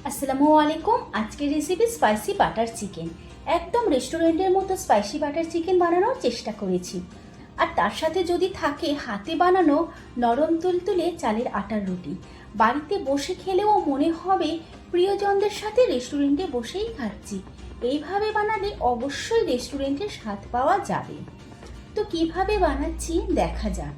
আসসালামু আলাইকুম। আজকের রেসিপি স্পাইসি বাটার চিকেন। একদম রেস্টুরেন্টের মতো স্পাইসি বাটার চিকেন বানানোর চেষ্টা করেছি। আর তার সাথে যদি থাকে হাতে বানানো নরম তুলতুলে চালের আটার রুটি, বাড়িতে বসে খেলেও মনে হবে প্রিয়জনদের সাথে রেস্টুরেন্টে বসেই খাচ্ছি। এইভাবে বানালে অবশ্যই রেস্টুরেন্টের স্বাদ পাওয়া যাবে। তো কিভাবে বানাচ্ছি দেখা যাক।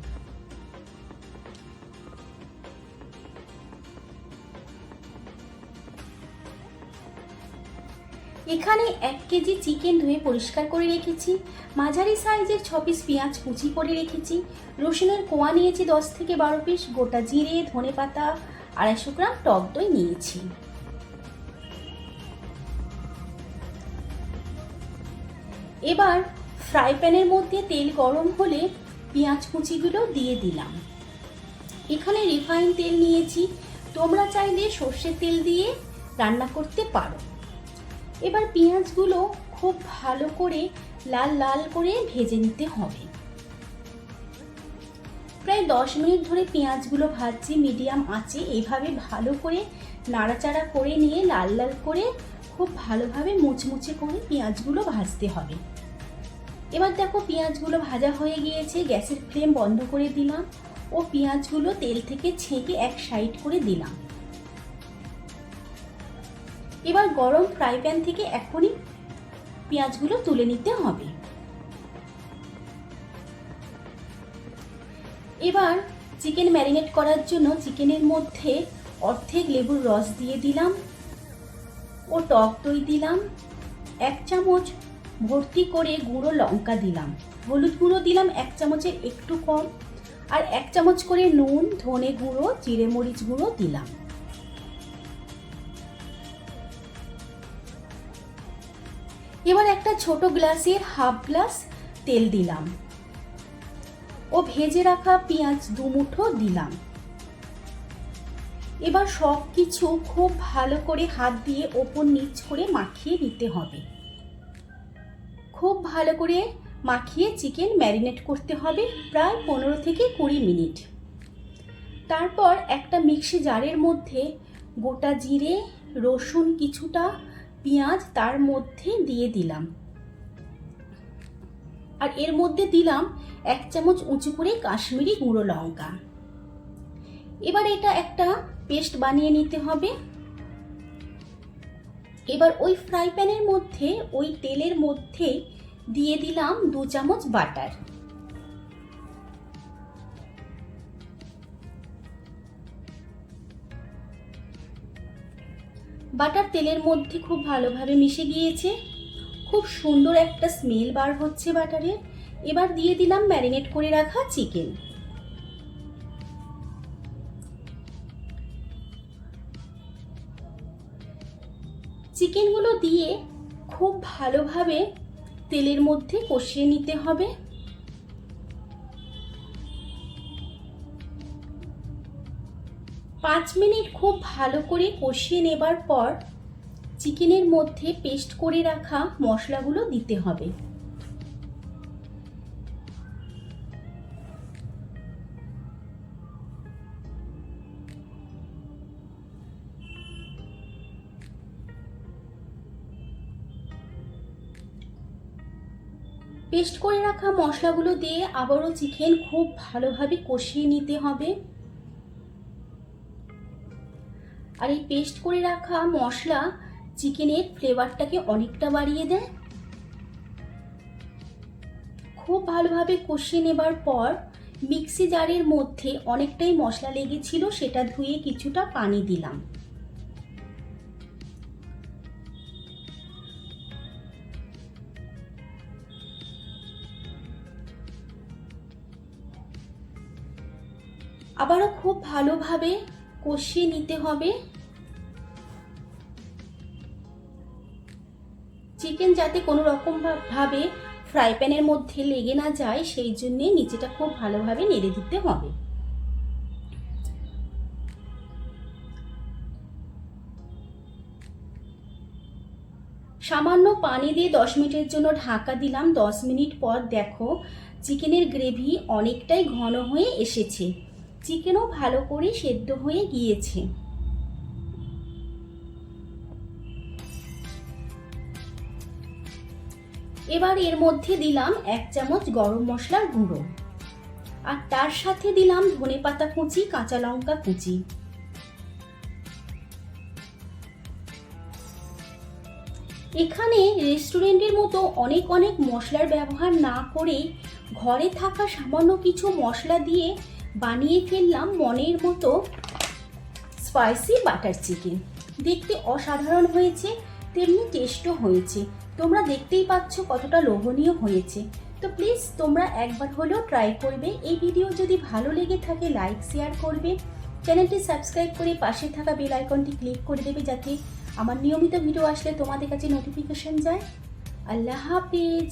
এখানে 1 কেজি চিকেন ধুয়ে পরিষ্কার করে রেখেছি, মাঝারি সাইজের 6 পিস পেঁয়াজ কুচি করে রেখেছি, রসুনের কোয়া নিয়েছি 10 থেকে 12 পিস, গোটা জিরে, ধনেপাতা, 250 গ্রাম টক দই নিয়েছি। এবার ফ্রাই প্যানের মধ্যে তেল গরম হলে পেঁয়াজ কুচিগুলো দিয়ে দিলাম। এখানে রিফাইন তেল নিয়েছি, তোমরা চাইলে সর্ষের তেল দিয়ে রান্না করতে পারো। এবার পেঁয়াজগুলো খুব ভালো করে লাল লাল করে ভেজে নিতে হবে। প্রায় 10 মিনিট ধরে পেঁয়াজগুলো ভাজছি মিডিয়াম আঁচে। এইভাবে ভালো করে নাড়াচাড়া করে নিয়ে লাল লাল করে খুব ভালোভাবে মুচমুচে করে পেঁয়াজগুলো ভাজতে হবে। এবার দেখো পেঁয়াজগুলো ভাজা হয়ে গিয়েছে, গ্যাসের ফ্লেম বন্ধ করে দিলাম ও পেঁয়াজগুলো তেল থেকে ছেঁকে এক সাইড করে দিলাম। এবার গরম ফ্রাই প্যান থেকে এখনই পেঁয়াজগুলো তুলে নিতে হবে। এবার চিকেন ম্যারিনেট করার জন্য চিকেনের মধ্যে অর্ধেক লেবুর রস দিয়ে দিলাম ও টক দই দিলাম। 1 চামচ ভর্তি করে গুঁড়ো লঙ্কা দিলাম, হলুদ গুঁড়ো দিলাম 1 চামচের একটু কম, আর 1 চামচ করে নুন, ধনে গুঁড়ো, জিরে মরিচ গুঁড়ো দিলাম। এবার একটা ছোট গ্লাসের হাফ গ্লাস তেল দিলাম ও ভেজে রাখা পেঁয়াজ 2 মুঠো দিলাম। এবার সব কিছু খুব ভালো করে হাত দিয়ে ওপর নিচ করে মাখিয়ে নিতে হবে। খুব ভালো করে মাখিয়ে চিকেন ম্যারিনেট করতে হবে প্রায় 15 থেকে 20 মিনিট। তারপর একটা মিক্সি জারের মধ্যে গোটা জিরে, রসুন কিছুটা, পেঁয়াজ তার মধ্যে দিয়ে দিলাম, আর এর মধ্যে দিলাম 1 চামচ উঁচু করে কাশ্মীরি গুঁড়ো লঙ্কা। এবার এটা একটা পেস্ট বানিয়ে নিতে হবে। এবার ওই ফ্রাই প্যানের মধ্যে ওই তেলের মধ্যে দিয়ে দিলাম 2 চামচ বাটার। বাটার তেলের মধ্যে খুব ভালোভাবে মিশে গিয়েছে, খুব সুন্দর একটা স্মেল বার হচ্ছে বাটারের। এবার দিয়ে দিলাম ম্যারিনেট করে রাখা চিকেন। চিকেনগুলো দিয়ে খুব ভালোভাবে তেলের মধ্যে কষিয়ে নিতে হবে। পাঁচ মিনিট খুব ভালো করে কষিয়ে নেবার পর চিকেনের মধ্যে পেস্ট করে রাখা মশলাগুলো দিতে হবে। পেস্ট করে রাখা মশলাগুলো দিয়ে আবারও চিকেন খুব ভালোভাবে কষিয়ে নিতে হবে। আর এই পেস্ট করে রাখা মশলা চিকেনের ফ্লেভারটাকে অনেকটা বাড়িয়ে দেয়। খুব ভালোভাবে কষিয়ে নেবার পর মিক্সি জারের মধ্যে অনেকটাই মশলা লেগেছিল, সেটা ধুয়ে কিছুটা পানি দিলাম। আবারও খুব ভালোভাবে কষিয়ে নিতে হবে। চিকেন যাতে কোনো রকম ভাবে ফ্রাই প্যানের মধ্যে লেগে না যায় সেই জন্যে নিচেটা খুব ভালোভাবে নেড়ে দিতে হবে। সামান্য পানি দিয়ে 10 মিনিটের জন্য ঢাকা দিলাম। 10 মিনিট পর দেখো চিকেনের গ্রেভি অনেকটাই ঘন হয়ে এসেছে, চিকেনও ভালো করে সেদ্ধ হয়ে গিয়েছে। এবার এর মধ্যে দিলাম 1 চামচ গরম মশলার গুঁড়ো, আর তার সাথে দিলাম ধনেপাতা কুচি, কাঁচা লঙ্কা কুচি। এখানে রেস্টুরেন্টের মতো অনেক অনেক মশলার ব্যবহার না করে ঘরে থাকা সামান্য কিছু মশলা দিয়ে বানিয়ে ফেললাম মনের মতো স্পাইসি বাটার চিকেন। দেখতে অসাধারণ হয়েছে, তেমনি টেস্টও হয়েছে। তোমরা দেখতেই পাচ্ছ কতটা লোভনীয় হয়েছে। তো প্লিজ তোমরা একবার হলেও ট্রাই করবে। এই ভিডিও যদি ভালো লেগে থাকে লাইক শেয়ার করবে, চ্যানেলটি সাবস্ক্রাইব করে পাশে থাকা বেল আইকনটি ক্লিক করে দেবে যাতে আমার নিয়মিত ভিডিও আসলে তোমাদের কাছে নোটিফিকেশন যায়। আল্লাহ হাফিজ।